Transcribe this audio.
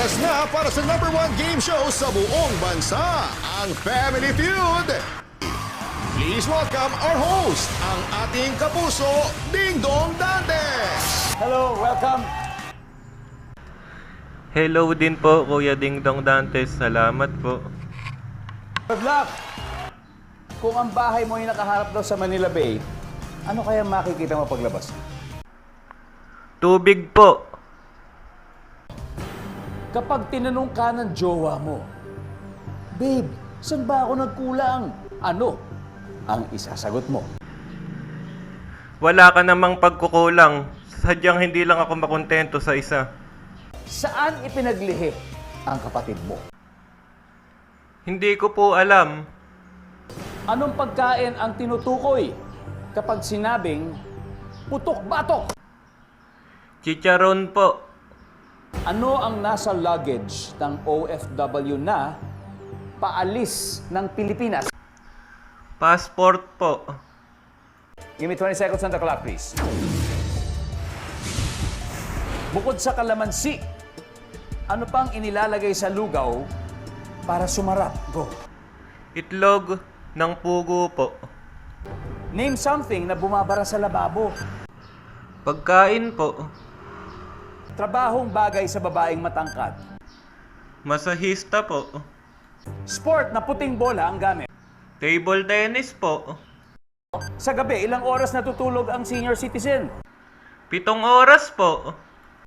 Oras na para sa #1 game show sa buong bansa, ang Family Feud. Please welcome our host, ang ating kapuso, Ding Dong Dantes. Hello, welcome. Hello din po, Kuya Ding Dong Dantes. Salamat po. Good luck! Kung ang bahay mo ay nakaharap daw sa Manila Bay, ano kaya makikita mo paglabas? Tubig po. Kapag tinanong ka ng jowa mo, Babe, saan ba ako nagkulang? Ano ang isasagot mo? Wala ka namang pagkukulang. Sadyang hindi lang ako makontento sa isa. Saan ipinaglihi ang kapatid mo? Hindi ko po alam. Anong pagkain ang tinutukoy kapag sinabing putok-batok? Chicharon po. Ano ang nasa luggage ng OFW na paalis ng Pilipinas? Passport po. Give me 20 seconds on the clock, please. Bukod sa kalamansi, ano pang inilalagay sa lugaw para sumarap? Go. Itlog ng pugo po. Name something na bumabara sa lababo. Pagkain po. Trabahong bagay sa babaeng matangkad. Masahista po. Sport na puting bola ang gamit. Table tennis po. Sa gabi, ilang oras natutulog ang senior citizen? 7 oras po.